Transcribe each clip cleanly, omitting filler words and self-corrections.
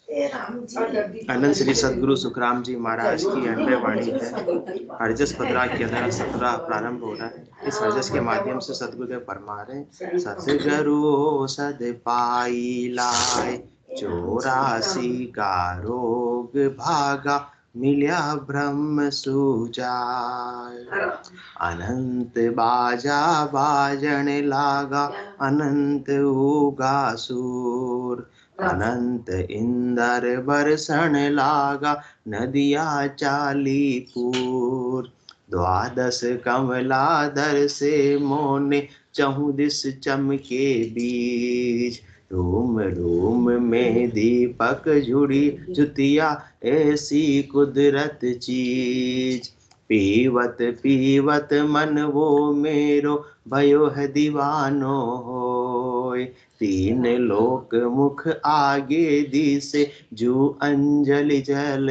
अनंत श्री सदगुरु सुखराम जी महाराज की अनबे वाणी है। हरजस 15 के अंदर 17 प्रारंभ हो रहा है। इस हरजस के माध्यम से सदगुरुदेव फरमा रहे, सतगुरु सद पाई लाए, 84 का रोग भागा, मिल्या ब्रह्म सुजाय। अनंत बाजा बाजन लागा, अनंत उगा सूर, अनंत इंदर बरसन लागा, नदिया चाली पूर। 12 कमलादर से मोने, 14 चमके बीज, रूम रूम में दीपक जुड़ी जुतिया, ऐसी कुदरत चीज। पीवत पीवत मन वो मेरो, भयो है दीवानो होय। 3 लोक मुख आगे दिसे, जू अंजलि जल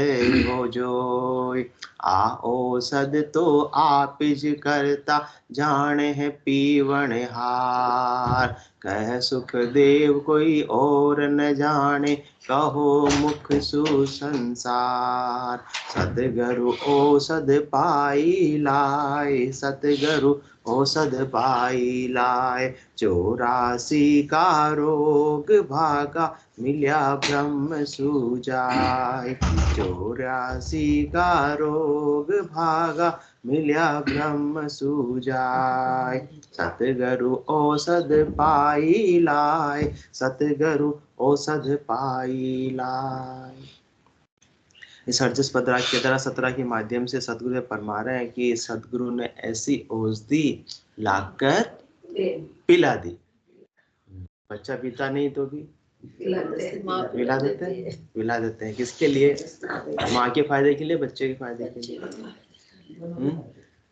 हो जोय। आओ सद तो आपिज करता, जाने है पीवन हार। कह सुख देव कोई और न जाने, कहो मुख सुसंसार। सतगुरु औषध पाई लाए, सतगुरु औषध पाई लाए, 84 का रोग भागा, मिल्या ब्रह्म सुजाय। 84 का रोग भागा, मिल्या ब्रह्म सुजाय। सतगुरु औषध पाई लाए, सतगुरु औषध पाई लाए। इस हरजस 15 के द्वारा 17 के माध्यम से सदगुरु फरमा रहे हैं कि सदगुरु ने ऐसी औषधि लाकर पिला दी। बच्चा पीता नहीं तो भी पिला देते हैं। किसके लिए? माँ के फायदे के लिए, बच्चे के फायदे के लिए,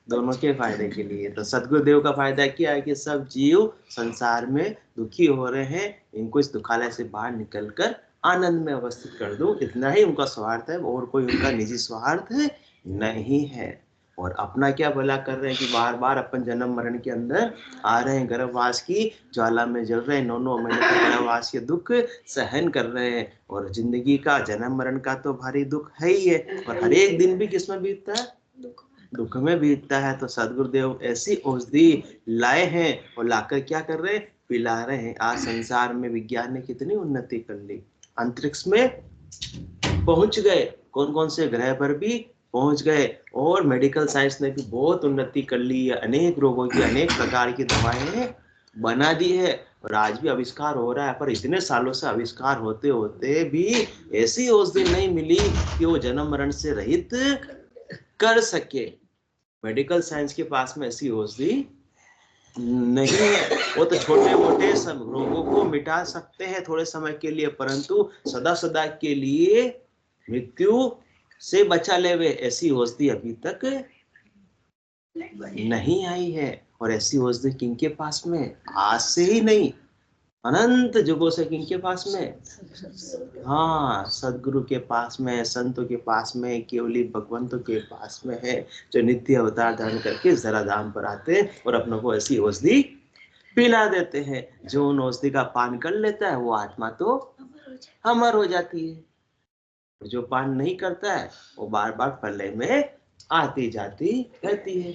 दोनों के फायदे के लिए। तो सदगुरुदेव का फायदा क्या है कि सब जीव संसार में दुखी हो रहे हैं, इनको इस दुखालय से बाहर निकलकर आनंद में अवस्थित कर दूं, इतना ही उनका स्वार्थ है, और कोई उनका निजी स्वार्थ नहीं है। और अपना क्या भला कर रहे हैं कि बार बार अपन जन्म मरण के अंदर आ रहे हैं, गर्भवास की ज्वाला में जल रहे हैं, 9 महीने तक गर्भवास के दुख सहन कर रहे हैं। और जिंदगी का जन्म मरण का तो भारी दुख है ही है, और हर एक दिन भी किसमें बीतता है? दुख में बीतता है। तो सदगुरुदेव ऐसी औषधि लाए हैं, और लाकर क्या कर रहे हैं? पिला रहे हैं। आज संसार में विज्ञान ने कितनी उन्नति कर ली, अंतरिक्ष में पहुंच गए, कौन कौन से ग्रह पर भी पहुंच गए, और मेडिकल साइंस ने भी बहुत उन्नति कर ली है, अनेक रोगों की अनेक प्रकार की दवाएं बना दी है, और आज भी आविष्कार हो रहा है। पर इतने सालों से आविष्कार होते होते भी ऐसी औषधि नहीं मिली कि वो जन्म मरण से रहित कर सके। मेडिकल साइंस के पास में ऐसी औषधि नहीं है। वो तो छोटे मोटे सब रोगों को मिटा सकते हैं थोड़े समय के लिए, परंतु सदा सदा के लिए मृत्यु से बचा ले वे ऐसी औषधि अभी तक नहीं आई है। और ऐसी औषधि किनके पास में? आज से ही नहीं, अनंत युगों से किनके पास में? हाँ, सदगुरु के पास में, संतों के पास में, केवली भगवंतों के पास में है, जो नित्य अवतार धारण करके जरा धाम पर आते हैं और अपनों को ऐसी औषधि पिला देते हैं। जो उन औषधि का पान कर लेता है वो आत्मा तो अमर हो जाती है, जो पान नहीं करता है वो बार बार प्रलय में आती जाती रहती है।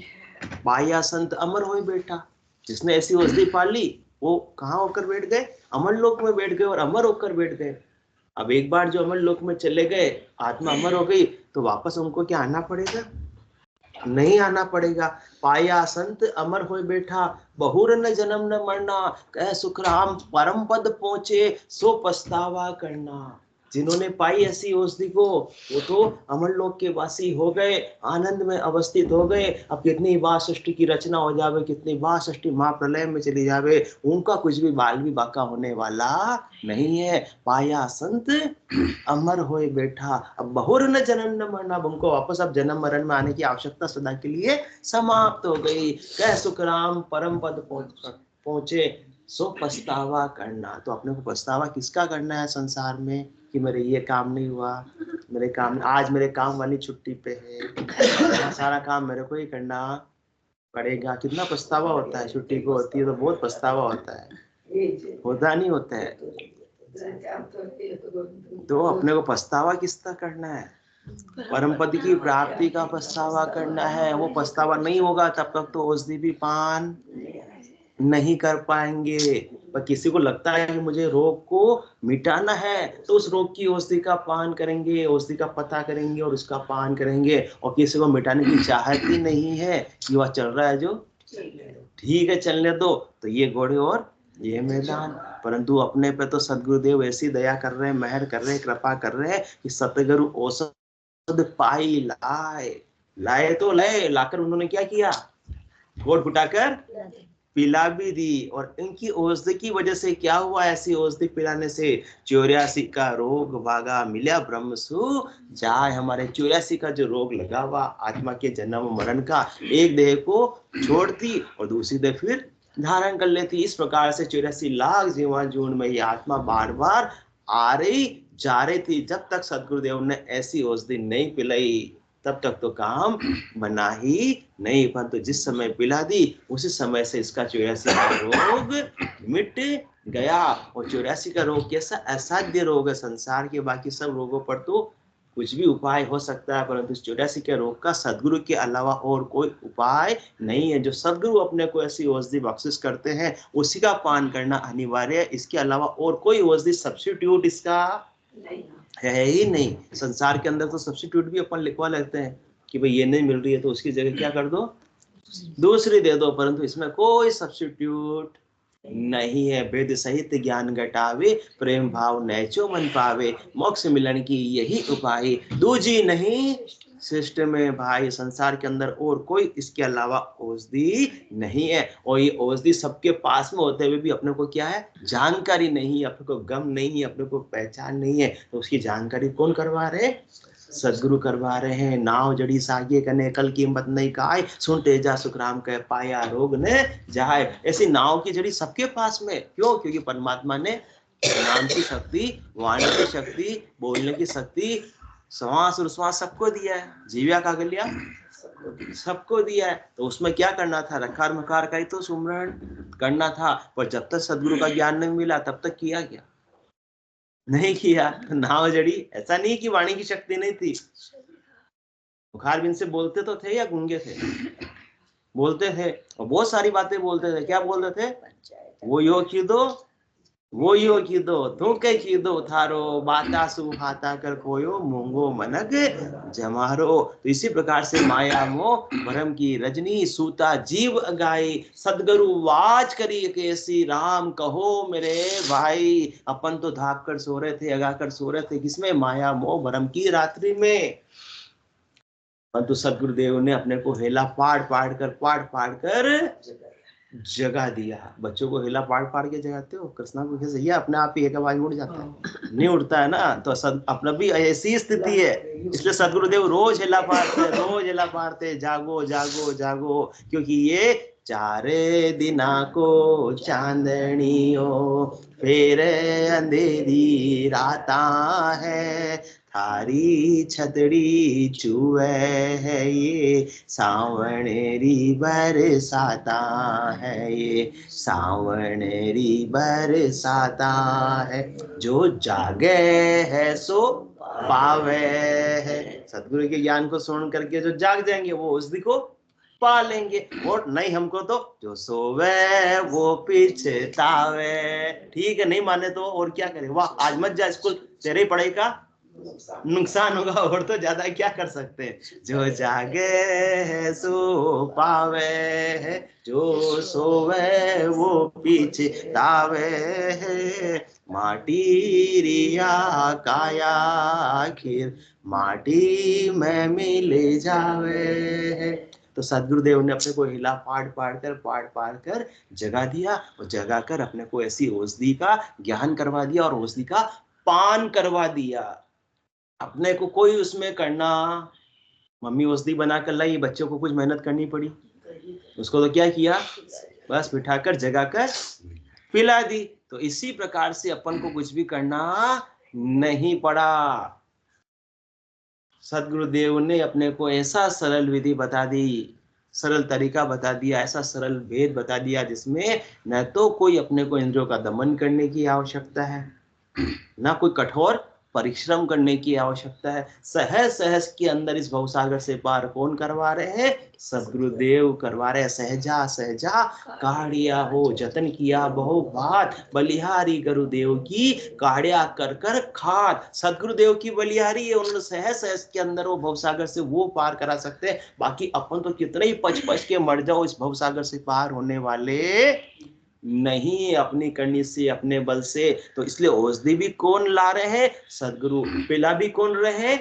बाया संत अमर हो बैठा, जिसने ऐसी औषधि पाली वो कहाँ होकर बैठ गए? अमर लोक में बैठ गए, और अमर होकर बैठ गए। अब एक बार जो अमर लोक में चले गए, आत्मा अमर हो गई, तो वापस उनको क्या आना पड़ेगा? नहीं आना पड़ेगा। पाया संत अमर हो बैठा, बहुर न जन्म न मरना, कह सुखराम परम पद पहुंचे, सो पछतावा करना। जिन्होंने पाई ऐसी औषधि को वो तो अमर लोक के वासी हो गए, आनंद में अवस्थित हो गए। अब कितनी बार सृष्टि की रचना हो जावे, कितनी बार सृष्टि महाप्रलय में चली जावे, उनका कुछ भी बाल भी बाका होने वाला नहीं है। पाया संत अमर होए बैठा, अब बहुर न जन्म न मरना, अब उनको वापस अब जन्म मरण में आने की आवश्यकता सदा के लिए समाप्त हो गई। कह सुखराम परम पद पहुंचे, सो पछतावा करना। तो अपने को पछतावा किसका करना है संसार में कि मेरे ये काम नहीं हुआ, मेरे काम आज मेरे काम वाली छुट्टी पे है, सारा काम मेरे को ही करना पड़ेगा। कितना पछतावा होता है, छुट्टी को होती है तो बहुत पछतावा होता है, होता नहीं होता है? तो अपने को पछतावा किसका करना है? परम पद की प्राप्ति का पछतावा करना है। वो पछतावा नहीं होगा तब तक तो औषधि भी पान नहीं कर पाएंगे। पर किसी को लगता है कि मुझे रोग को मिटाना है तो उस रोग की औषधि का पान करेंगे, औषधि का पता करेंगे और उसका पान करेंगे। और किसी को मिटाने की चाहत ही नहीं है कि वह चल रहा है जो ठीक है चलने दो, तो ये घोड़े और ये मैदान। परंतु अपने पे तो सदगुरुदेव ऐसी दया कर रहे हैं, मेहर कर रहे हैं, कृपा कर रहे हैं कि सतगुरु औषध पाई लाए तो लाए, लाकर उन्होंने क्या किया? घोट फुटाकर पिला भी दी। और इनकी औषधि की वजह से क्या हुआ? ऐसी औषधि पिलाने से 84 का रोग भागा, मिला ब्रह्म सु जाय। हमारे 84 का जो रोग लगा हुआ आत्मा के जन्म मरण का, एक देह को छोड़ती और दूसरी देह फिर धारण कर लेती। इस प्रकार से 84 लाख जीवन जून में ये आत्मा बार बार आ रही जा रही थी। जब तक सदगुरुदेव ने ऐसी औषधि नहीं पिलाई तब तक तो काम बना ही नहीं। परंतु जिस समय पिला दी उसी समय से इसका 84 का रोग मिट गया। और 84 का रोग कैसा असाध्य रोग है। संसार के बाकी सब रोगों पर तो कुछ भी उपाय हो सकता है, परंतु 84 के रोग का सदगुरु के अलावा और कोई उपाय नहीं है। जो सदगुरु अपने को ऐसी औषधि बख्शिश करते हैं उसी का पान करना अनिवार्य है। इसके अलावा और कोई औषधि सब्स्टिट्यूट इसका है ही नहीं। संसार के अंदर तो सब्स्टिट्यूट भी अपन लिखवा लेते हैं कि भाई ये नहीं मिल रही है तो उसकी जगह क्या कर दो, दूसरी दे दो। परंतु इसमें कोई सब्स्टिट्यूट नहीं है। वेद सहित ज्ञान घटावे, प्रेम भाव नैचो मन पावे, मोक्ष मिलन की यही उपाय, दूजी नहीं सृष्ट में भाई। संसार के अंदर और कोई इसके अलावा औषधि नहीं है। और ये औषधि सबके पास में होते हुए भी अपने को क्या है? जानकारी नहीं है, अपने को गम नहीं है, अपने को पहचान नहीं है। तो उसकी जानकारी कौन करवा रहे? सदगुरु करवा रहे हैं। नाव जड़ी सागे कने कल कीमत नहीं काय, सुन तेजा सुखराम कह पाया रोग ने जाए। ऐसी नाव की जड़ी सबके पास में। क्यों? क्योंकि परमात्मा ने नाम की शक्ति, वाणी की शक्ति, बोलने की शक्ति, श्वास और श्वास सबको दिया है। जीव्या का गलिया सबको दिया है। तो उसमें क्या करना था? रकार मकार का ही तो सुमरण करना था। पर जब तक सदगुरु का ज्ञान नहीं मिला तब तक किया गया नहीं किया। नाव जड़ी, ऐसा नहीं कि वाणी की शक्ति नहीं थी। बुखार बिन से बोलते तो थे या गूंगे थे? बोलते थे और बहुत सारी बातें बोलते थे। क्या बोलते थे? वो यो कीदो, वो यो कीदो, तू के कीदो थारो, बाता सुहाता कर कोयो, मूंगो मनक जमारो। तो इसी प्रकार से माया मोह भरम की रजनी, सूता जीव अगाई, सदगुरु वाज करी कैसी, राम कहो मेरे भाई। अपन तो धाक कर सो रहे थे, अगा कर सो रहे थे। किसमें? माया मोह भरम की रात्रि में। परंतु सदगुरुदेव ने अपने को हेला पाड़ पाड़ कर जगा दिया। बच्चों को हिला पाड़ के जगाते हो, कृष्णा को कैसे? ये अपने आप ही एक आवाज उड़ जाता है, नहीं उड़ता है ना। तो अपना भी ऐसी स्थिति है। इसलिए सदगुरुदेव रोज हिला पाड़ते, जागो जागो जागो। क्योंकि ये 4 दिना को चांदनियो, फिर अंधेरी राता है, थारी छतड़ी चुए है, ये सावणेरी बरसाता है, ये सावणेरी बरसाता है। जो जागे है सो पावे है। सदगुरु के ज्ञान को सुन करके जो जाग जाएंगे वो औषधि को पा लेंगे। और नहीं हमको तो जो सोवे वो पीछतावे। ठीक है, नहीं माने तो और क्या करे? वाह, आज मत जा स्कूल, तेरे ही पढ़ाई का नुकसान होगा और तो ज्यादा क्या कर सकते हैं। जो जागे है सो पावे है, जो सोवे वो पीछे तावे है। माटी रिया काया आखिर माटी में मिल जावे है। तो सदगुरुदेव ने अपने को हिला पाड़ कर जगा दिया। और जगा कर अपने को ऐसी औषधि का ज्ञान करवा दिया और औषधि का पान करवा दिया। अपने को कोई उसमें करना, मम्मी औषधि बनाकर लाई, बच्चों को कुछ मेहनत करनी पड़ी। उसको तो क्या किया? बस बिठाकर जगाकर पिला दी। तो इसी प्रकार से अपन को कुछ भी करना नहीं पड़ा। सदगुरुदेव ने अपने को ऐसा सरल विधि बता दी, सरल तरीका बता दिया, ऐसा सरल भेद बता दिया जिसमें न तो कोई अपने को इंद्रियों का दमन करने की आवश्यकता है, ना कोई कठोर परिश्रम करने की आवश्यकता है। सहज सहज के अंदर इस भवसागर से पार कौन करवा रहे हैं? सदगुरुदेव करवा रहे हैं। सहजा सहजा काढ़िया हो, जतन किया बहु बार, बलिहारी गुरुदेव की काढ़िया कर कर खार। सदगुरुदेव की बलिहारी है, उन्होंने सहज सहज के अंदर वो भवसागर से वो पार करा सकते हैं। बाकी अपन तो कितने ही पच पच के मर जाओ, इस भवसागर से पार होने वाले नहीं, अपनी करनी से, अपने बल से। तो इसलिए औषधि भी कौन ला रहे हैं? सदगुरु। पिला भी कौन रहे?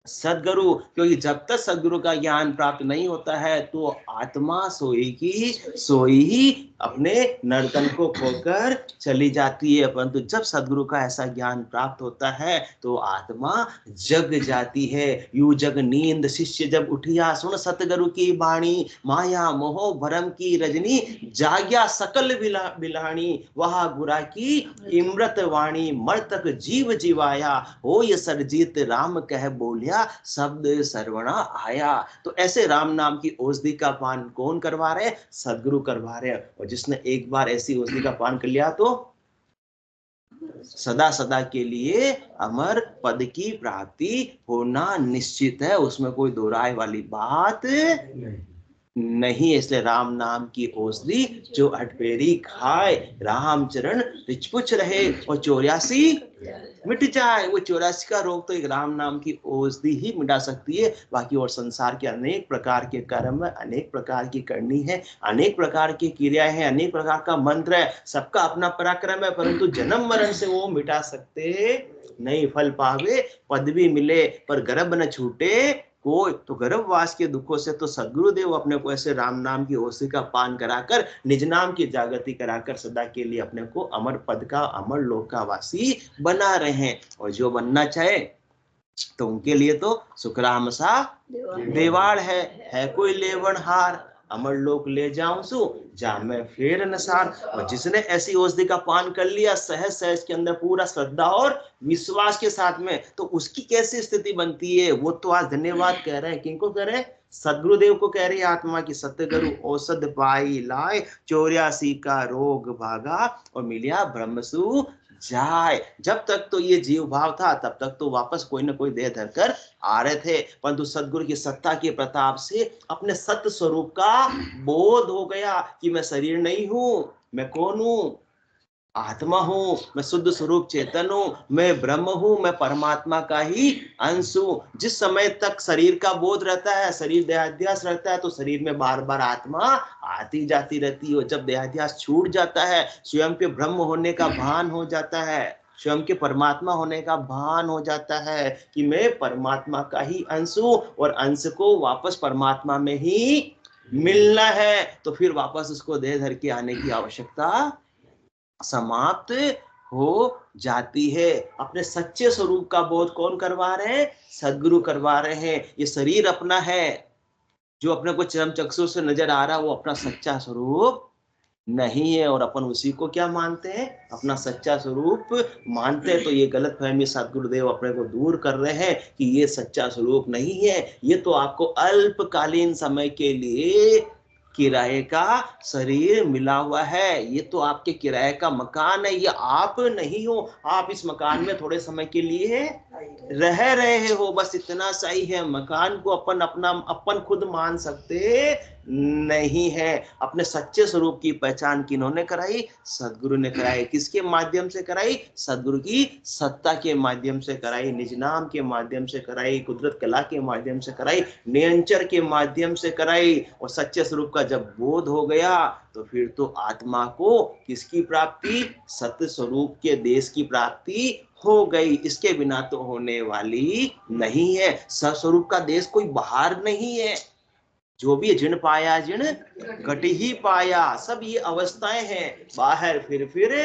सदगुरु। क्योंकि जब तक सदगुरु का ज्ञान प्राप्त नहीं होता है तो आत्मा सोएगी, सोई ही अपने नर्तन को खोकर चली जाती है। परंतु जब सदगुरु का ऐसा ज्ञान प्राप्त होता है तो आत्मा जग जाती है। यू जग नींद शिष्य जब उठिया, सुन सतगुरु की बाणी, माया मोह भरम की रजनी, जाग्या सकल बिलाणी, वह गुरा की इमृत वाणी, मर्तक जीव जीवाया, हो ये सरजीत राम कह बोलिया, शब्द सर्वणा आया। तो ऐसे राम नाम की औषधि का पान कौन करवा रहे? सदगुरु करवा रहे हैं। और जिसने एक बार ऐसी औषधि का पान कर लिया तो सदा सदा के लिए अमर पद की प्राप्ति होना निश्चित है, उसमें कोई दो राय वाली बात नहीं। इसलिए राम नाम की औषधि जो अठपेरी खाए, राम चरण रिचपुच रहे और 84 मिट जाए। वो 84 का रोग तो एक राम नाम की औषधि ही मिटा सकती है। बाकी और संसार के अनेक प्रकार के कर्म, अनेक प्रकार की करनी है, अनेक प्रकार की क्रियाएं हैं, अनेक प्रकार का मंत्र है, सबका अपना पराक्रम है, परंतु जन्म मरण से वो मिटा सकते नहीं। फल पावे पदवी मिले पर गर्भ न छूटे कोई। तो गर्भवास के दुखों से तो सदगुरुदेव अपने को ऐसे राम नाम की औषधि का पान कराकर, निज नाम की जागृति कराकर सदा के लिए अपने को अमर पद का, अमर लोक का वासी बना रहे हैं। और जो बनना चाहे तो उनके लिए तो सुखराम सा देवाड़ है कोई लेवन हार, अमर लोक ले जाऊं सु जा मैं फेर नसार। और जिसने ऐसी औषधि का पान कर लिया सहज सहज के अंदर पूरा श्रद्धा और विश्वास के साथ में, तो उसकी कैसी स्थिति बनती है वो तो आज धन्यवाद कह रहे हैं। किनको कह रहे हैं? सदगुरुदेव को कह रही है आत्मा की। सतगुरु औषध पाई लाए, 84 का रोग भागा और मिलिया ब्रह्मसु जाए। जब तक तो ये जीव भाव था तब तक तो वापस कोई ना कोई देह धरकर आ रहे थे, परंतु सदगुरु की सत्ता के प्रताप से अपने सत्य स्वरूप का बोध हो गया कि मैं शरीर नहीं हूं, मैं कौन हूं? आत्मा हूं, मैं शुद्ध स्वरूप चेतन हूं, मैं ब्रह्म हूं, मैं परमात्मा का ही अंश हूं। जिस समय तक शरीर का बोध रहता है, शरीर देहाध्यास रहता है, तो शरीर में बार बार आत्मा आती जाती रहती है। जब देहाध्यास छूट जाता है, स्वयं के ब्रह्म होने का भान हो जाता है, स्वयं के परमात्मा होने का भान हो जाता है कि मैं परमात्मा का ही अंश हूं और अंश को वापस परमात्मा में ही मिलना है, तो फिर वापस उसको देह धर के आने की आवश्यकता समाप्त हो जाती है। अपने सच्चे स्वरूप का बोध कौन करवा रहे हैं? सदगुरु करवा रहे हैं। ये शरीर अपना है, जो अपने को चरम चक्षु से नजर आ रहा है वो अपना सच्चा स्वरूप नहीं है। और अपन उसी को क्या मानते हैं? अपना सच्चा स्वरूप मानते हैं। तो ये गलत फहमी सदगुरुदेव अपने को दूर कर रहे हैं कि ये सच्चा स्वरूप नहीं है, ये तो आपको अल्पकालीन समय के लिए किराए का शरीर मिला हुआ है, ये तो आपके किराए का मकान है, ये आप नहीं हो। आप इस मकान में थोड़े समय के लिए रह रहे हो, बस इतना सही है। मकान को अपन खुद मान सकते नहीं है। अपने सच्चे स्वरूप की पहचान किन्होंने कराई? सदगुरु ने कराई। किसके माध्यम से कराई? सदगुरु की सत्ता के माध्यम से कराई, निज नाम के माध्यम से कराई, कुदरत कला के माध्यम से कराई, नियंचर के माध्यम से कराई। और सच्चे स्वरूप का जब बोध हो गया तो फिर तो आत्मा को किसकी प्राप्ति? सत्य स्वरूप के देश की प्राप्ति हो गई। इसके बिना तो होने वाली नहीं है। सस्वरूप का देश कोई बाहर नहीं है। जो भी जिन पाया जिन घट ही पाया, सब ये अवस्थाएं हैं। बाहर फिर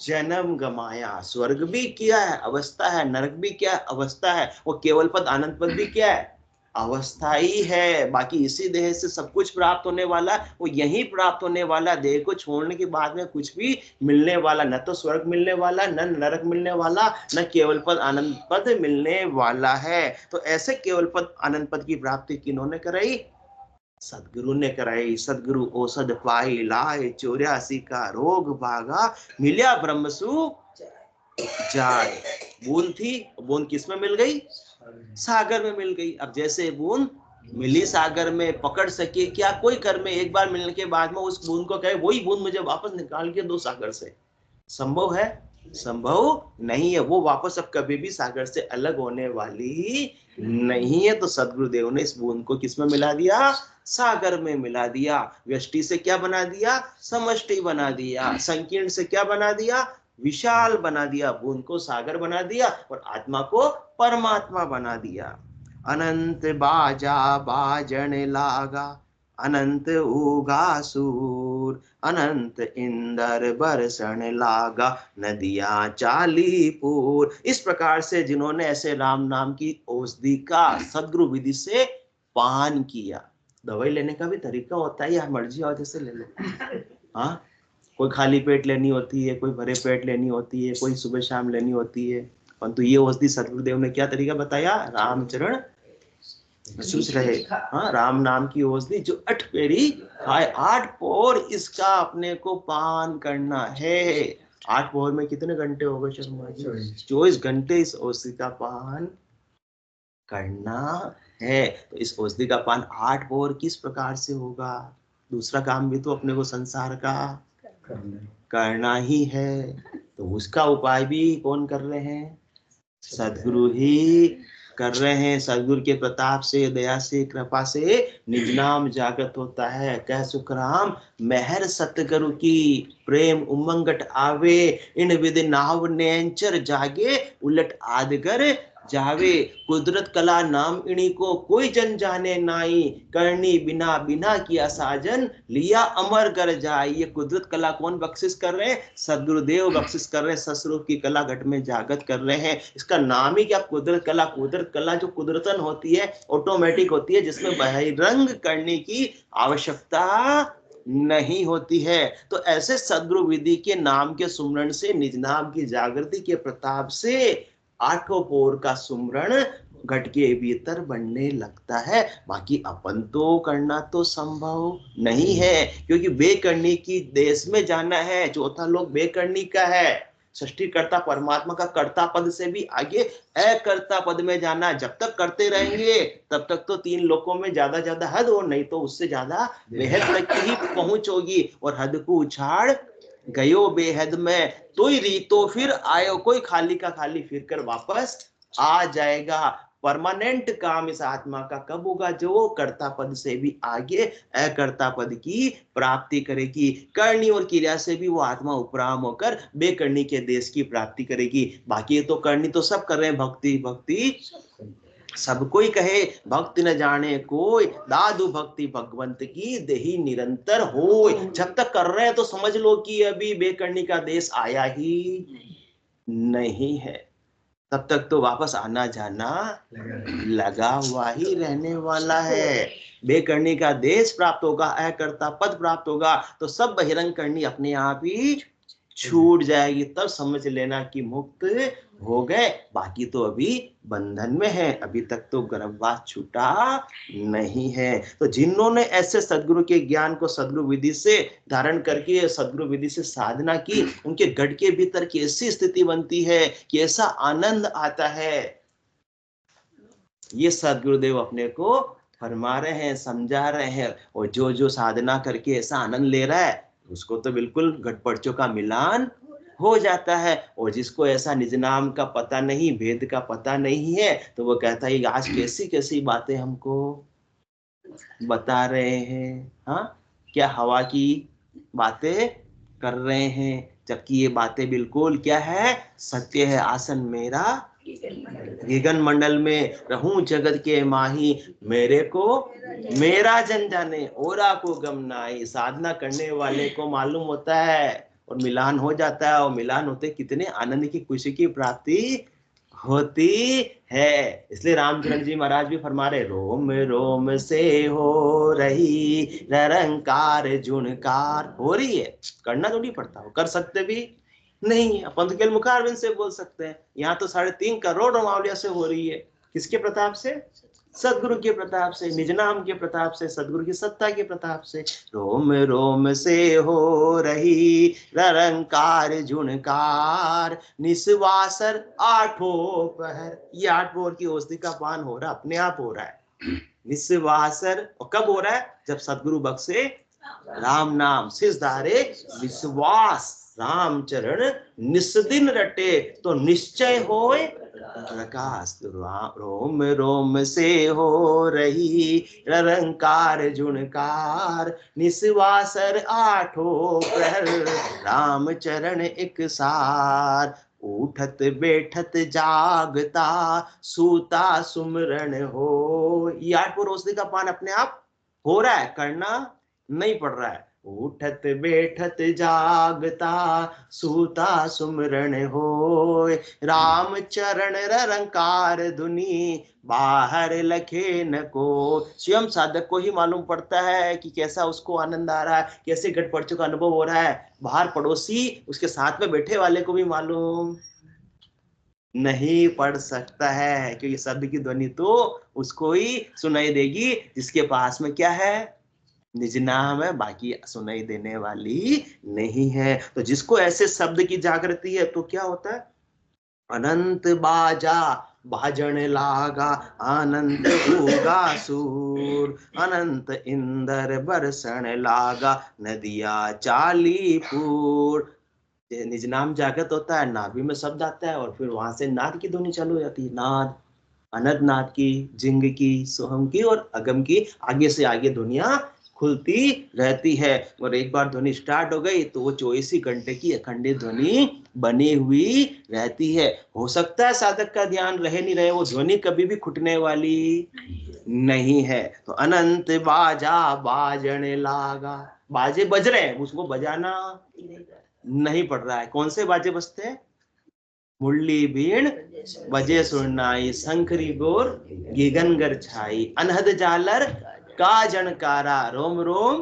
जन्म गमाया। स्वर्ग भी क्या है? अवस्था है। नरक भी क्या है? अवस्था है। वो केवल पद आनंद पद भी क्या है? अवस्था ही है। बाकी इसी देह से सब कुछ प्राप्त होने वाला, वो यही प्राप्त होने वाला। देह को छोड़ने के बाद में कुछ भी मिलने वाला, न तो स्वर्ग मिलने वाला, न नरक मिलने वाला, न केवल पद आनंद पद मिलने वाला है। तो ऐसे केवल पद आनंद पद की प्राप्ति किन्होंने कराई? सदगुरु ने कराई। सदगुरु औषध पाई लाए, 84 का रोग भागा, मिलिया ब्रह्मसु जाए। बूंद थी, बूंद किस में मिल गई? सागर में मिल गई। अब जैसे बूंद मिली सागर में, पकड़ सके क्या कोई? कर में एक बार मिलने के बाद में उस बूंद को कहे वही बूंद मुझे वापस निकाल के दो सागर से, संभव है? संभव नहीं है। वो वापस अब कभी भी सागर से अलग होने वाली नहीं है। तो सदगुरुदेव ने इस बूंद को किस में मिला दिया? सागर में मिला दिया। व्यष्टि से क्या बना दिया? समष्टि बना दिया। संकीर्ण से क्या बना दिया? विशाल बना दिया। बूंद को सागर बना दिया और आत्मा को परमात्मा बना दिया। अनंत बाजा बाजन लागा, अनंत उगा सूर, अनंत इंदर बरसण लागा, नदियां चालीपुर। इस प्रकार से जिन्होंने ऐसे राम नाम की औषधि का सदगुरु विधि से पान किया। दवाई लेने का भी तरीका होता है, या मर्जी और जैसे ले लो। हाँ, कोई खाली पेट लेनी होती है, कोई भरे पेट लेनी होती है, कोई सुबह शाम लेनी होती है। परंतु ये औषधि सदगुरुदेव ने क्या तरीका बताया? रामचरण महसूस रहे। हाँ, राम नाम की औषधि जो 8 पेरी खाए, 8 पौर इसका अपने को पान करना है। 8 पौर में कितने घंटे हो गए शर्मा जी? 24 घंटे इस औषधि का पान करना है। तो इस औषधि का पान 8 पौर किस प्रकार से होगा? दूसरा काम भी तो अपने को संसार का करना ही है। तो उसका उपाय भी कौन कर रहे हैं? सदगुरु ही कर रहे हैं। सदगुरु के प्रताप से, दया से, कृपा से निज नाम जागृत होता है। कह सुखराम मेहर सतगुरु की, प्रेम उमंगट आवे, इन विद नाव नैंचर जागे, उलट आदगर जावे। कुदरत कला नाम इन्हीं को कोई जन जाने नाई, करनी बिना बिना किया साजन, लिया अमर कर जाए। ये कुदरत कला कौन बख्शिश कर रहे हैं? सदगुरुदेव बख्शिश कर रहे हैं। ससुर की कला घट में जागृत कर रहे हैं। इसका नाम ही क्या? कुदरत कला। कुदरत कला जो कुदरतन होती है, ऑटोमेटिक होती है, जिसमें बहिरंग करने की आवश्यकता नहीं होती है। तो ऐसे सदगुरु विधि के नाम के सुमरण से, निज नाम की जागृति के प्रताप से 8 पौर का सुमरण घट के भीतर बनने लगता है। बाकी अपन तो करना तो संभव नहीं है, क्योंकि बेकरनी की देश में जाना है। चौथा लोक बेकरनी का है। सृष्टिकर्ता परमात्मा का कर्ता पद से भी आगे अकर्ता पद में जाना। जब तक करते रहेंगे तब तक तो 3 लोकों में ज्यादा हद, और नहीं तो उससे ज्यादा बेहद तक की ही पहुंच होगी। और हद को उछाड़ गयो बेहद में, तो ही रीतो फिर आयो, कोई खाली का खाली फिर कर वापस आ जाएगा। परमानेंट काम इस आत्मा का कब होगा? जो कर्ता पद से भी आगे अकर्ता पद की प्राप्ति करेगी। करनी और क्रिया से भी वो आत्मा उपराम होकर बेकरनी के देश की प्राप्ति करेगी। बाकी तो करनी तो सब कर रहे हैं, भक्ति भक्ति सब कोई कहे, भक्ति न जाने कोई, दादू भक्ति भगवंत की देही निरंतर होय। जब तक कर रहे हैं तो समझ लो कि अभी बेकरनी का देश आया ही नहीं है। तब तक तो वापस आना जाना लगा हुआ ही रहने वाला है। बेकरनी का देश प्राप्त होगा, अकर्ता पद प्राप्त होगा, तो सब बहिरंग करनी अपने आप ही छूट जाएगी। तब समझ लेना कि मुक्त हो गए। बाकी तो अभी बंधन में है, अभी तक तो गर्भवास छूटा नहीं है। तो जिन्होंने ऐसे सदगुरु के ज्ञान को सदगुरु विधि से धारण करके सदगुरु विधि से साधना की, उनके गढ़ के भीतर कैसी स्थिति बनती है, कैसा आनंद आता है, ये सदगुरुदेव अपने को फरमा रहे हैं, समझा रहे हैं। और जो जो साधना करके ऐसा आनंद ले रहा है, उसको तो बिल्कुल घटपड़चों का मिलान हो जाता है। और जिसको ऐसा निज नाम का पता नहीं, भेद का पता नहीं है, तो वो कहता है आज कैसी कैसी बातें हमको बता रहे हैं। हाँ, क्या हवा की बातें कर रहे हैं, जबकि ये बातें बिल्कुल क्या है? सत्य है। आसन मेरा गगन मंडल में, रहूं जगत के माही, मेरे को मेरा जन जाने, औरा को गम नाई। साधना करने वाले को मालूम होता है और मिलान हो जाता है। और मिलान होते कितने आनंद की, खुशी की प्राप्ति होती है। इसलिए रामचरण जी महाराज भी फरमा रहे, रोम रोम से हो रही निरंकार जुणकार। हो रही है, करना तो नहीं पड़ता, हो कर सकते भी नहीं है। अपन तो केवल मुखारविंद से बोल सकते हैं। यहाँ तो 3.5 करोड़ मावलिया से हो रही है। किसके प्रताप से? सदगुरु के प्रताप से, निज नाम के प्रताप से, सदगुरु की सत्ता के प्रताप से। रोम रोम से हो रही ररंकार झुनकार, निस्वासर आठों पहर। ये 8 पहर की औषधि का पान हो रहा, अपने आप हो रहा है। निस्वासर, और कब हो रहा है? जब सदगुरु बख्शे राम नाम, सिस धारे विश्वास, राम चरण निस्दिन रटे, तो निश्चय होए प्रकाश। रोम रोम से हो रही ररंकार झुनकार, निस्वासर आठों प्रहर, राम चरण एक सार। उठत बैठत जागता, सूता सुमरण हो। ये 8 रोशनी का पान अपने आप हो रहा है, करना नहीं पड़ रहा है। उठत बैठत जागता, सूता सुमरण हो, राम चरण ररंकार धुनी, बाहर लखे न को। स्वयं साधक को ही मालूम पड़ता है कि कैसा उसको आनंद आ रहा है, कैसे घट पड़चों का अनुभव हो रहा है। बाहर पड़ोसी, उसके साथ में बैठे वाले को भी मालूम नहीं पड़ सकता है, क्योंकि शब्द की ध्वनि तो उसको ही सुनाई देगी जिसके पास में क्या है? निज नाम है, बाकी सुनाई देने वाली नहीं है। तो जिसको ऐसे शब्द की जागृति है तो क्या होता है? अनंत बाजा बाजन लागा, अनंत होगा सूर, अनंत इंदर बरसन लागा, नदिया चालीपुर। निज नाम जागृत होता है, नाभि में शब्द आता है, और फिर वहां से नाद की ध्वनि चालू हो जाती है। नाद, अनद नाद की, जिंग की, सोहम की और अगम की, आगे से आगे ध्वनिया खुलती रहती है। और एक बार ध्वनि स्टार्ट हो गई तो वो 24 घंटे की अखंडित ध्वनि बनी हुई रहती है। हो सकता है साधक का ध्यान रहे नहीं रहे, वो ध्वनि कभी भी खुटने वाली नहीं है। तो अनंत बाजा बाजने लागा, बाजे बज रहे हैं, उसको बजाना नहीं पड़ रहा है। कौन से बाजे बजते हैं? मुरली बीण बजे सुरनाई, शंखरी गोर गिगनगर छाई, अनहद जालर का जनकारा, रोम रोम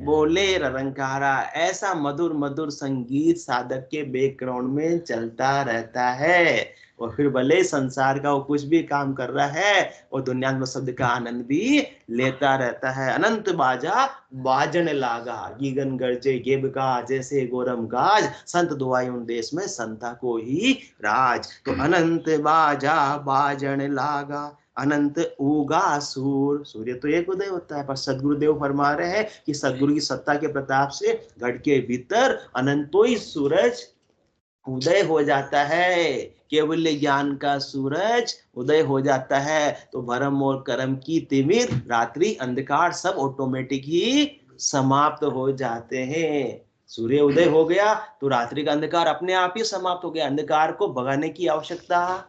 बोले ररंकारा। ऐसा मधुर मधुर संगीत साधक के बैकग्राउंड में चलता रहता है। और फिर भले संसार का वो कुछ भी काम कर रहा है, और दुनिया शब्द का आनंद भी लेता रहता है। अनंत बाजा बाजन लागा, गीगन गरजे गेब का, जैसे गोरम गाज, संत दुआई उन देश में संता को ही राज। तो अनंत बाजा बाजन लागा, अनंत उगा सूर। सूर्य तो एक उदय होता है, पर सदगुरुदेव फरमा रहे हैं कि सदगुरु की सत्ता के प्रताप से घट के भीतर अनंतोई सूरज उदय हो जाता है। केवल ज्ञान का सूरज उदय हो जाता है, तो भरम और कर्म की तिमिर, रात्रि अंधकार सब ऑटोमेटिक ही समाप्त हो जाते हैं। सूर्य उदय हो गया तो रात्रि का अंधकार अपने आप ही समाप्त हो गया। अंधकार को भगाने की आवश्यकता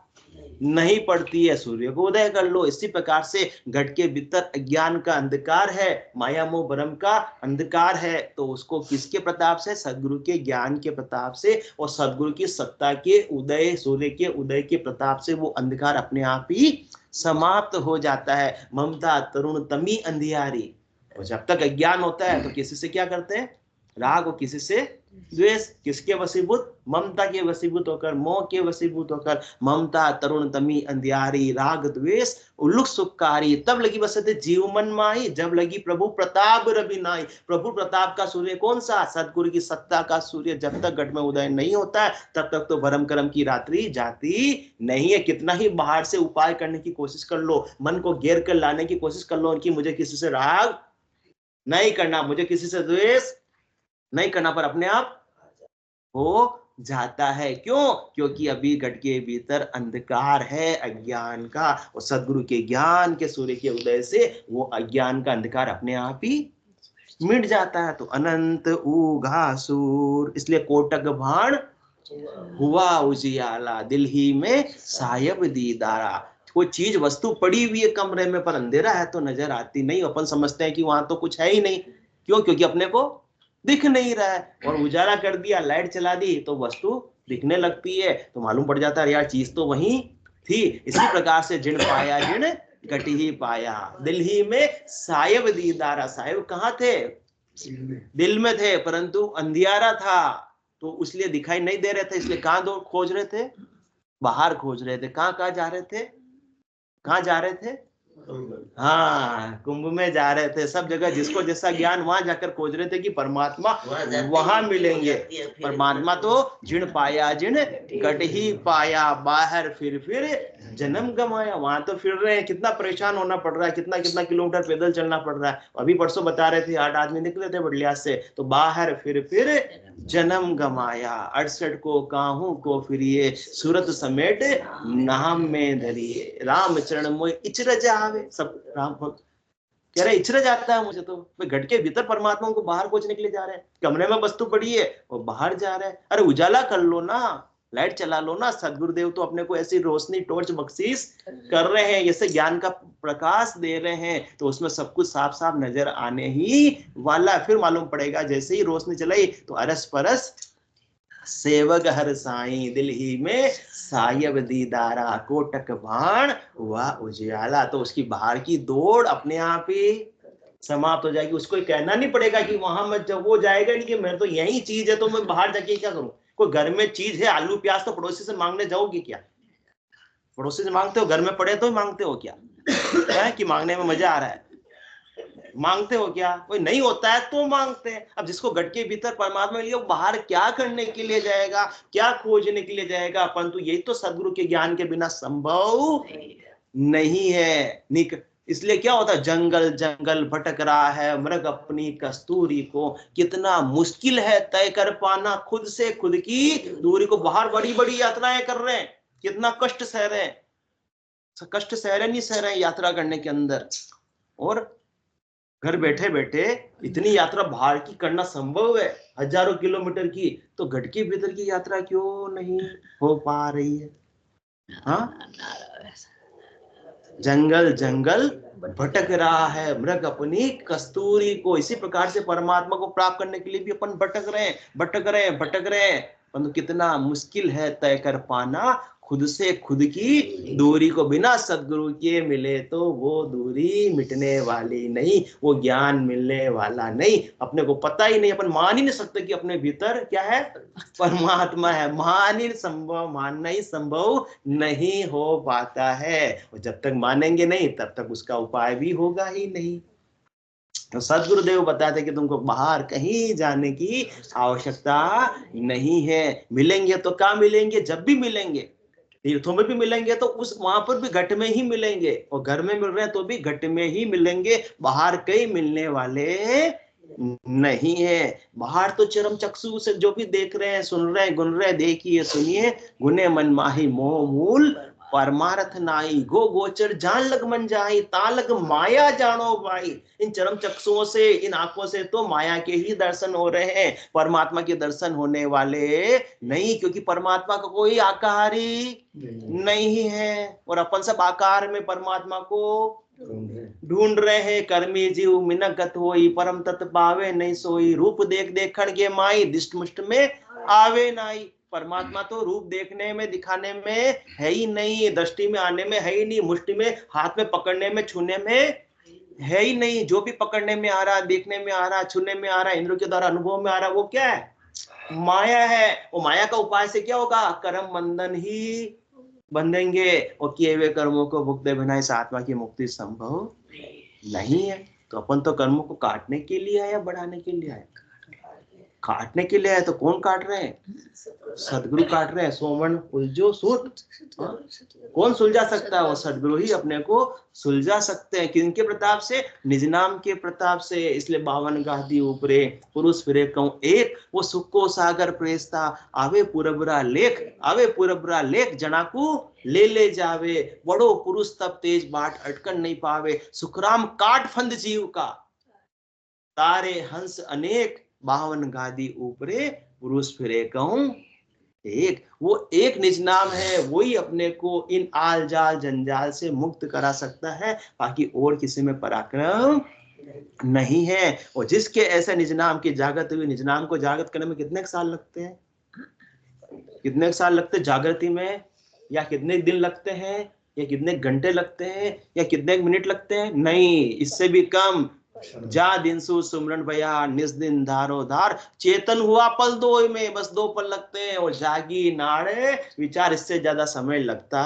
नहीं पड़ती है, सूर्य को उदय कर लो। इसी प्रकार से घट के भीतर अज्ञान का अंधकार है, माया मोह भ्रम का अंधकार है, तो उसको किसके प्रताप से? सदगुरु के ज्ञान के प्रताप से, और सदगुरु की सत्ता के उदय, सूर्य के उदय के प्रताप से वो अंधकार अपने आप ही समाप्त हो जाता है। ममता तरुण तमी अंधियारी। और जब तक अज्ञान होता है तो किसी से क्या करते हैं? राग, और किसी से द्वेष। किसके वशीभूत? ममता के वशीभूत होकर, मोह के वशीभूत होकर। ममता तरुण तमी अंधियारी, राग द्वेष उल्लुक सुखकारी, तब लगी बसते जीव मन माही, जब लगी प्रभु प्रताप रवि नाई। प्रभु प्रताप का सूर्य कौन सा? सदगुरु की सत्ता का सूर्य जब तक घट में उदय नहीं होता है तब तक तो भरम कर्म की रात्रि जाती नहीं है। कितना ही बाहर से उपाय करने की कोशिश कर लो, मन को घेर कर लाने की कोशिश कर लो कि मुझे किसी से राग नहीं करना, मुझे किसी से द्वेष नहीं करना, पर अपने आप हो जाता है। क्यों? क्योंकि अभी घट के भीतर अंधकार है अज्ञान का, और सदगुरु के ज्ञान के सूर्य के उदय से वो अज्ञान का अंधकार अपने आप ही मिट जाता है। तो अनंत उघा सूर, इसलिए कोटक भाण हुआ उजियाला, दिल ही में सायब दीदारा। कोई चीज वस्तु पड़ी हुई है कमरे में, पर अंधेरा है तो नजर आती नहीं। अपन समझते हैं कि वहां तो कुछ है ही नहीं। क्यों? क्योंकि अपने को दिख नहीं रहा है। और उजाला कर दिया, लाइट चला दी, तो वस्तु दिखने लगती है, तो मालूम पड़ जाता है यार चीज तो वहीं थी। इसी प्रकार से जिन पाया जिन घट ही पाया, दिल ही में सायब दीदारा। सायब कहाँ थे? दिल में थे, परंतु अंधियारा था तो इसलिए दिखाई नहीं दे रहे थे। इसलिए कहाँ दो खोज रहे थे? बाहर खोज रहे थे। कहाँ कहाँ जा रहे थे? कहाँ जा रहे थे? हाँ, कुंभ में जा रहे थे। सब जगह जिसको जैसा ज्ञान वहां जाकर खोज रहे थे कि परमात्मा वहां मिलेंगे। परमात्मा तो जिन पाया जिन गट ही पाया, बाहर फिर जन्म गमाया। वहां तो फिर रहे हैं, कितना परेशान होना पड़ रहा है, कितना कितना किलोमीटर पैदल चलना पड़ रहा है। अभी परसों बता रहे थे 8 आदमी निकले थे बडलिया से, तो बाहर फिर जन्म गमाया। 68 को काहू को फिरिए, सूरत समेट नाम में धरिए। राम चरण मोह इचरज आवे। सब राम भक्त कह रहे इचरज आता है मुझे तो। घट के भीतर परमात्मा को बाहर खोजने के लिए जा रहे हैं। कमरे में वस्तु पड़ी है वो बाहर जा रहे हैं। अरे उजाला कर लो ना, लाइट चला लो ना। सदगुरुदेव तो अपने को ऐसी रोशनी टॉर्च बख्शीश कर रहे हैं, जैसे ज्ञान का प्रकाश दे रहे हैं, तो उसमें सब कुछ साफ साफ नजर आने ही वाला। फिर मालूम पड़ेगा जैसे ही रोशनी चलाई तो अरस परस सेवक हर साईं, दिल ही में सायब दीदारा, कोटक बाण वह उजियाला। तो उसकी बाहर की दौड़ अपने आप ही समाप्त हो जाएगी। उसको कहना नहीं पड़ेगा कि वहां मैं, जब वो जाएगा नहीं कि मेरे तो यही चीज है तो मैं बाहर जाके क्या करूं। कोई घर में चीज है आलू प्याज, तो पड़ोसी से मांगने जाओगे क्या? पड़ोसी से मांगते हो? घर में पड़े तो मांगते हो क्या? है कि मांगने में मजा आ रहा है? मांगते हो क्या? कोई नहीं होता है तो मांगते हैं। अब जिसको गट के भीतर परमात्मा मिल गया, वो बाहर क्या करने के लिए जाएगा, क्या खोजने के लिए जाएगा? परंतु यही तो सदगुरु के ज्ञान के बिना संभव नहीं है। इसलिए क्या होता है, जंगल जंगल भटक रहा है मृग अपनी कस्तूरी को। कितना मुश्किल है तय कर पाना खुद से खुद की दूरी को। बाहर बड़ी बड़ी यात्राएं कर रहे हैं, कितना कष्ट सह रहे हैं, कष्ट सह रहे नहीं सह रहे हैं यात्रा करने के अंदर। और घर बैठे बैठे इतनी यात्रा बाहर की करना संभव है, हजारों किलोमीटर की, तो घट के भीतर की यात्रा क्यों नहीं हो पा रही है? हाँ, जंगल जंगल भटक रहा है मृग अपनी कस्तूरी को। इसी प्रकार से परमात्मा को प्राप्त करने के लिए भी अपन भटक रहे हैं, भटक रहे हैं, भटक रहे हैं। परंतु कितना मुश्किल है तय कर पाना खुद से खुद की दूरी को। बिना सदगुरु के मिले तो वो दूरी मिटने वाली नहीं, वो ज्ञान मिलने वाला नहीं। अपने को पता ही नहीं, अपन मान ही नहीं सकते कि अपने भीतर क्या है, परमात्मा है। मान ही संभव, मानना ही संभव नहीं हो पाता है। और जब तक मानेंगे नहीं तब तक उसका उपाय भी होगा ही नहीं। तो सदगुरुदेव बताते कि तुमको बाहर कहीं जाने की आवश्यकता नहीं है। मिलेंगे तो कहाँ मिलेंगे? जब भी मिलेंगे तीर्थों में भी मिलेंगे तो उस वहां पर भी घट में ही मिलेंगे, और घर में मिल रहे हैं तो भी घट में ही मिलेंगे। बाहर कहीं मिलने वाले नहीं है। बाहर तो चरम चक्षु से जो भी देख रहे हैं, सुन रहे हैं, गुन रहे, देखिए सुनिए, गुने मन माही मोह मूल परमार्थ नाई, गो गोचर जान लग मन जाई, तालग माया जानो भाई। इन चरम चक्षुओं से, इन आंखों से तो माया के ही दर्शन हो रहे हैं, परमात्मा के दर्शन होने वाले नहीं। क्योंकि परमात्मा का कोई आकार ही नहीं है, और अपन सब आकार में परमात्मा को ढूंढ रहे हैं। कर्मी जीव मिनगत होई, परम तत्व पावे नहीं सोई, रूप देख देखण के माई, दिष्ट मुष्ट में आवे नाई। परमात्मा तो रूप देखने में, दिखाने में है ही नहीं, दृष्टि में आने में है ही नहीं, मुष्टि में, हाथ में पकड़ने में, छूने में है ही नहीं। जो भी पकड़ने में आ रहा, देखने में आ रहा, छूने में आ रहा, इंद्रियों के द्वारा अनुभव में आ रहा, वो क्या है? माया है। वो माया का उपाय से क्या होगा? कर्म बंधन ही बंधेंगे, और किए हुए कर्मों को भुगते बिना इस आत्मा की मुक्ति संभव नहीं है। तो अपन तो कर्मों को काटने के लिए है या बढ़ाने के लिए है? काटने के लिए है। तो कौन काट रहे हैं? सदगुरु काट रहे हैं। सोमन उलझो सूट, कौन सुलझा सकता है? वो सदगुरु ही अपने को सुलझा सकते हैं। किनके प्रताप से? निज नाम के प्रताप से। इसलिए 52 गादी ऊपरे पुरुष फिरे कहूं एक, वो सुख को सागर प्रेसता, आवे पुरबरा लेख, आवे पुरबरा लेख, जनाकू ले जावे, बड़ो पुरुष तब तेज बाट अटकन नहीं पावे, सुखराम काट फंद जीव का, तारे हंस अनेक, 52 गादी ऊपरे पुरुष फिरे कहूं एक। वो एक निज नाम है, वही अपने को इन आल जाल जंजाल से मुक्त करा सकता है, बाकी और किसी में पराक्रम नहीं है। और जिसके ऐसे निज नाम की जागृत हुई, निज नाम को जागृत करने में कितने साल लगते हैं? कितने साल लगते जागृति में? या कितने दिन लगते हैं? या कितने घंटे लगते हैं? या कितने मिनट लगते हैं? नहीं, इससे भी कम। जा दिन सु सुमरन भया निस दिन धारो धार, चेतन हुआ पल दो में, बस 2 पल लगते हैं, और जागी नाड़े विचार, इससे ज्यादा समय लगता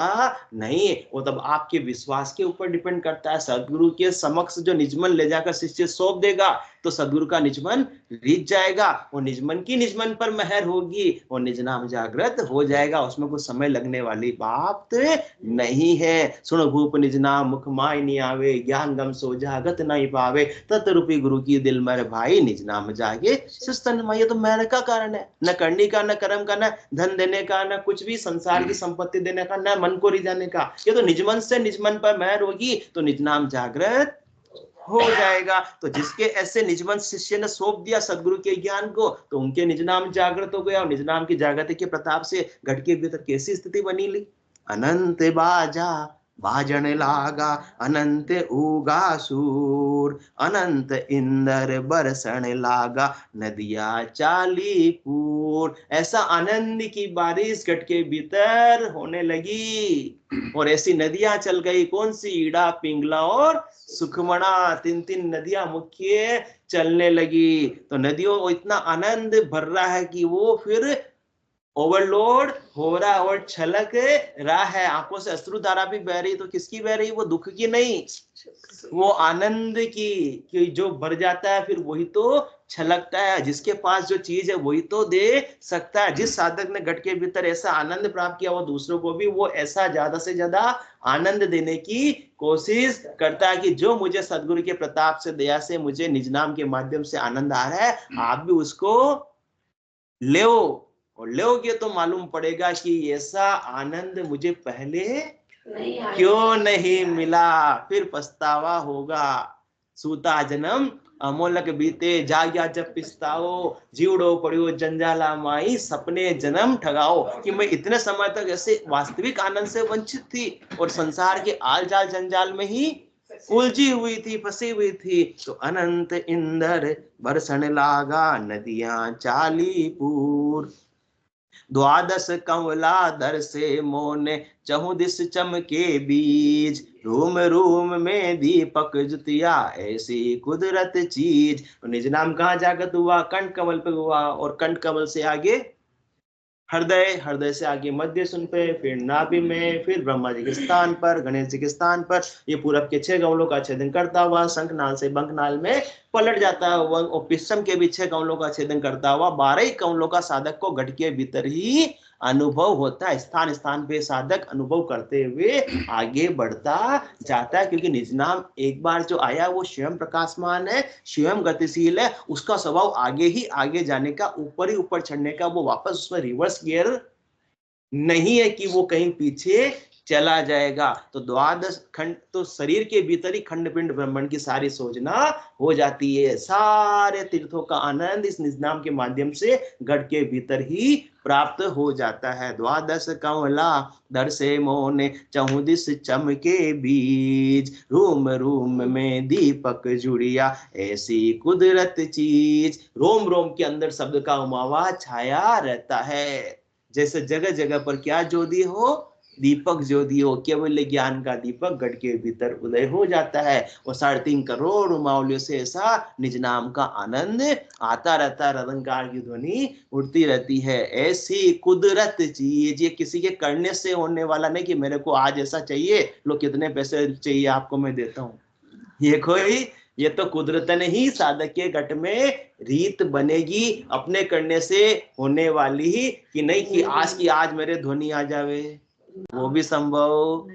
नहीं। वो तब आपके विश्वास के ऊपर डिपेंड करता है। सदगुरु के समक्ष जो निजमन ले जाकर शिष्य सौंप देगा तो सदगुरु का निजमन रीत जाएगा, वो निजमन की निजमन पर मेहर होगी, और निज नाम जागृत हो जाएगा। उसमें कुछ समय लगने वाली बात नहीं है। सुनो भूप निज नाम मुख माय नहीं आवे, ज्ञान गम सो जागत नहीं पावे, तत्रूपी गुरु की दिल मर भाई, निज नाम जागे सुस्तन माय। ये तो मेहर का कारण है, न करनी का, न कर्म का, न धन देने का, न कुछ भी संसार की संपत्ति देने का, न मन को रिझाने का। ये तो निजमन से निजमन पर मेहर होगी तो निज नाम जागृत हो जाएगा। तो जिसके ऐसे निजमन शिष्य ने सौंप दिया सदगुरु के ज्ञान को, तो उनके निज नाम जागृत हो गया, और निज नाम की जागृति के प्रताप से घट के भीतर कैसी स्थिति बनी ली। अनंत बाजा बाजन लागा, अनंत उगा सूर, अनंत इंदर बरसण लागा, नदिया चाली पूर। ऐसा आनंद की बारिश घट के भीतर होने लगी, और ऐसी नदियां चल गई। कौन सी? ईड़ा, पिंगला और सुखमणा, 3 नदियां मुख्य चलने लगी। तो नदियों को इतना आनंद भर रहा है कि वो फिर ओवरलोड हो रहा है और छलक रहा है। आंखों से अश्रुधारा भी बह रही, तो किसकी बह रही? वो दुख की नहीं, वो आनंद की। कि जो भर जाता है फिर वही तो छलकता है। जिसके पास जो चीज है वही तो दे सकता है। जिस साधक ने घट के भीतर ऐसा आनंद प्राप्त किया, वो दूसरों को भी वो ऐसा ज्यादा से ज्यादा आनंद देने की कोशिश करता है। कि जो मुझे सदगुरु के प्रताप से, दया से मुझे निज नाम के माध्यम से आनंद आ रहा है, आप भी उसको ले, और लोगे तो मालूम पड़ेगा कि ऐसा आनंद मुझे पहले क्यों नहीं मिला, फिर पछतावा होगा। सूता जन्म अमोलक बीते, जाग्या जब पिस्ताओ, जीवड़ो पड़ियो जंजाला माई, सपने जन्म ठगाओ। कि मैं इतने समय तक ऐसे वास्तविक आनंद से वंचित थी, और संसार के आल जाल जंजाल में ही उलझी हुई थी, फंसी हुई थी। तो अनंत इंदर बरसण लागा, नदियां चाली पूर, द्वादश कमलाधर से मोने, चहुदिस चमके बीज, रूम रूम में दीपक जुतिया, ऐसी कुदरत चीज। निज नाम कहाँ जागृत हुआ? कंठ कमल पे हुआ, और कंठ कमल से आगे हृदय, हृदय से आगे मध्य सुन पे, फिर नाभि में, फिर ब्रह्मा जी के स्थान पर, गणेश जी के स्थान पर। ये पूरब के 6 कमलों का छेदन करता हुआ शंखनाल से बंखनाल में पलट जाता है, और पिस्सम के भी 6 कमलों का छेदन करता हुआ 12 ही कमलों का साधक को घट के भीतर ही अनुभव होता है। स्थान स्थान पे साधक अनुभव करते हुए आगे बढ़ता जाता है। क्योंकि निज नाम एक बार जो आया वो स्वयं प्रकाशमान है, स्वयं गतिशील है। उसका स्वभाव आगे ही आगे जाने का, ऊपर ही ऊपर चढ़ने का। वो वापस उसमें रिवर्स गियर नहीं है कि वो कहीं पीछे चला जाएगा। तो द्वादश खंड, तो शरीर के भीतर ही खंड पिंड ब्रह्मांड की सारी सोचना हो जाती है। सारे तीर्थों का आनंद इस निज नाम के माध्यम से घट के भीतर ही प्राप्त हो जाता है। द्वादश कमला दर से मोने, चहुदिस चमके बीज, रूम रूम में दीपक जुड़िया, ऐसी कुदरत चीज। रोम रोम के अंदर शब्द का उमावा छाया रहता है। जैसे जगह जगह पर क्या ज्योति हो? दीपक ज्योति हो। केवल ज्ञान का दीपक घट के भीतर उदय हो जाता है, और 3.5 करोड़ उमावलियों से ऐसा निज नाम का आनंद आता रहता है। रदंकार की ध्वनि उठती रहती है। ऐसी कुदरत चीज, ये किसी के करने से होने वाला नहीं कि मेरे को आज ऐसा चाहिए, लो कितने पैसे चाहिए आपको मैं देता हूँ। ये तो कुदरतन ही साधक के घट में रीत बनेगी, अपने करने से होने वाली ही। कि नहीं कि आज की आज मेरे ध्वनि आ जावे, वो भी संभव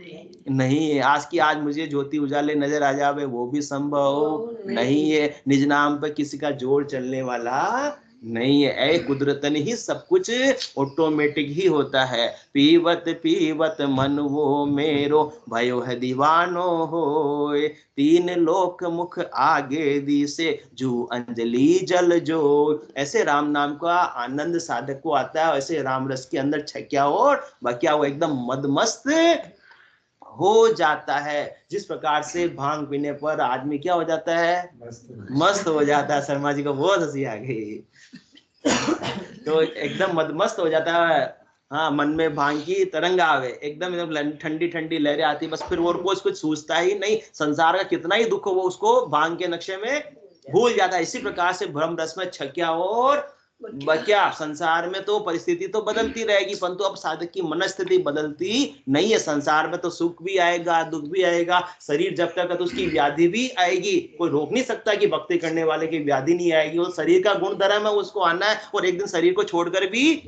नहीं है। आज की आज मुझे ज्योति उजाले नजर आ जावे, वो भी संभव नहीं है। निज नाम पर किसी का जोर चलने वाला नहीं है। ऐ कुदरतन ही सब कुछ ऑटोमेटिक ही होता है। पीवत पीवत मन वो मेरो, भयो है दीवानो होए, 3 लोक मुख आगे दी से, जू अंजलि जल जो। ऐसे राम नाम का आनंद साधक को आता है। ऐसे राम रस के अंदर छक्या और बकिया वो एकदम मदमस्त हो जाता है। जिस प्रकार से भांग पीने पर आदमी क्या हो जाता है? मस्त हो जाता है। शर्मा जी को बहुत हंसी आ गई। तो एकदम मदमस्त हो जाता है। हाँ, मन में भांग की तरंग आवे, एकदम एकदम ठंडी ठंडी लहरें आती, बस फिर वो कुछ सूझता ही नहीं, संसार का कितना ही दुख हो वो उसको भांग के नक्शे में भूल जाता है। इसी प्रकार से भ्रम रस में छक्या और क्या, संसार में तो परिस्थिति तो बदलती रहेगी, परंतु अब साधक की मनस्थिति बदलती नहीं है। संसार में तो सुख भी आएगा, दुख भी आएगा, शरीर जब तक है तो उसकी व्याधि भी आएगी। कोई रोक नहीं सकता कि भक्ति करने वाले की व्याधि नहीं आएगी, वो शरीर का गुण धर्म है, उसको आना है, और एक दिन शरीर को छोड़कर भी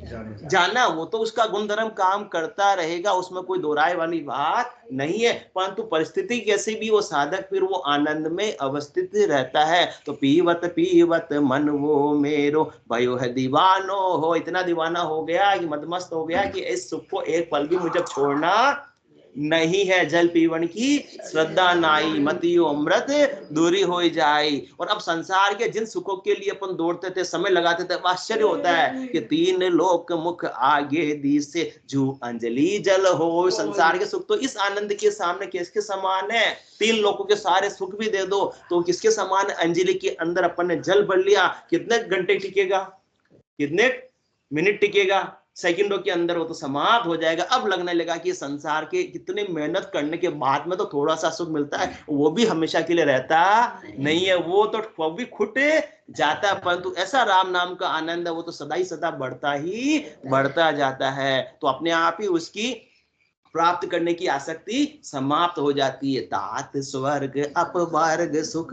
जाना, वो तो उसका गुण धर्म काम करता रहेगा, उसमें कोई दोहराए वाली बात नहीं है। परंतु परिस्थिति कैसे भी वो साधक फिर वो आनंद में अवस्थित रहता है। तो पीवत पीवत मन वो मेरो भयो है दीवानो हो, इतना दीवाना हो गया कि मदमस्त हो गया कि इस सुख को एक पल भी मुझे छोड़ना नहीं है। जल पीवन की श्रद्धा नाई, मतियो अमृत दूरी हो जाए। और अब संसार के जिन सुखों के लिए अपन दौड़ते थे, समय लगाते थे, आश्चर्य होता है कि तीन लोक मुख आगे दी से जू अंजलि जल हो। संसार के सुख तो इस आनंद के सामने किसके समान है? तीन लोगों के सारे सुख भी दे दो तो किसके समान? अंजलि के अंदर अपन ने जल भर लिया, कितने घंटे टिकेगा, कितने मिनट टिकेगा, सेकंडों के अंदर वो तो समाप्त हो जाएगा। अब लगने लगा कि संसार के कितने मेहनत करने के बाद में तो थोड़ा सा सुख मिलता है, वो भी हमेशा के लिए रहता नहीं है, वो भी खुट जाता है। परंतु ऐसा राम नाम का आनंद है, वो तो सदा ही सदा बढ़ता ही बढ़ता जाता है। तो अपने आप ही उसकी प्राप्त करने की आसक्ति समाप्त हो जाती है। तात स्वर्ग अपवर्ग सुख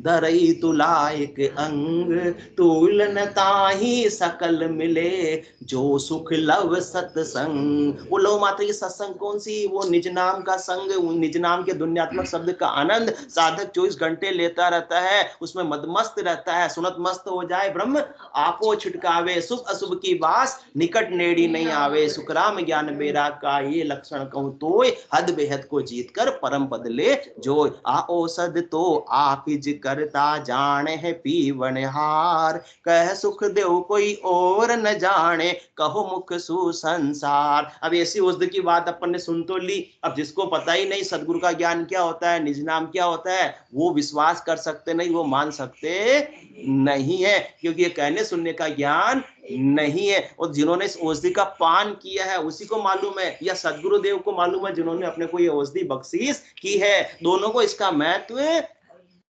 धरई तुलायक अंग, तुलन ताही सकल मिले जो सुख लव सत्संग। वो लव मात्र की सत्संग कौन सी? वो निज नाम का संग, निज नाम के दुनियात्मक शब्द का आनंद साधक 24 घंटे लेता रहता है, उसमें मदमस्त रहता है। सुनत मस्त हो जाए ब्रह्म आपो छिटकावे, शुभ अशुभ की बास निकट नेड़ी नहीं आवे। सुखराम ज्ञान बेरा का ये लक्षण कहूं तो हद बेहद को जीत कर परम पद ले जो। आ औषध तो आप ही करता जाने है पीवन हार, कह सुख देव कोई और न जाने कहो मुख सुसंसार। अब ऐसी औषध की बात अपन ने सुन तो ली, अब जिसको पता ही नहीं सदगुरु का ज्ञान क्या होता है, निज नाम क्या होता है, वो विश्वास कर सकते नहीं, वो मान सकते नहीं है, क्योंकि ये कहने सुनने का ज्ञान नहीं है। और जिन्होंने इस औषधि का पान किया है उसी को मालूम है, या सदगुरुदेव को मालूम है जिन्होंने अपने को ये औषधि बख्शीश की है, दोनों को इसका महत्व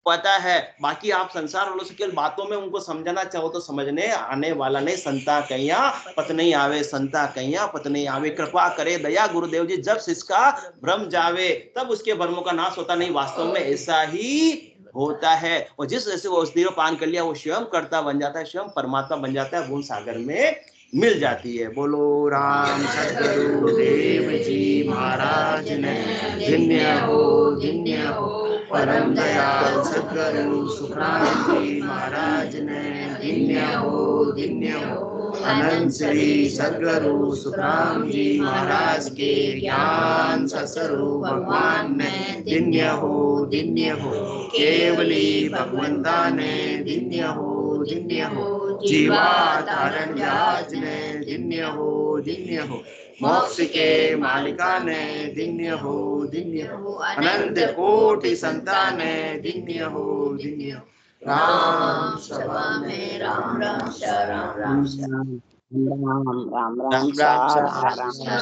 पता है। बाकी आप संसार वालों से केवल बातों में उनको समझाना चाहो तो समझने आने वाला नहीं। संता कहिया पत नहीं आवे, संता कहिया पत नहीं आवे, कृपा करे दया गुरुदेव जी, जब इसका भ्रम जावे तब उसके भ्रमों का नाश होता नहीं। वास्तव में ऐसा ही होता है। और जिस जैसे वो औषधि पान कर लिया वो स्वयं कर्ता बन जाता है, स्वयं परमात्मा बन जाता है, भूल सागर में मिल जाती है। बोलो राम सतगुरुदेव जी महाराज ने धन्य हो परम दयाल सतगुरु सुखराम जी महाराज ने धन्य हो। अनंत श्री सदगुरु सुखराम जी महाराज के ज्ञान ससुरु भगवान ने धन्य हो। केवली भगवंता ने धन्य हो। जीवा धारण राज ने धन्य हो। मोक्ष के मालिका ने धन्य हो। अनंत कोटि संतान ने धन्य हो। राम सभा में राम राम राम राम राम राम राम राम राम।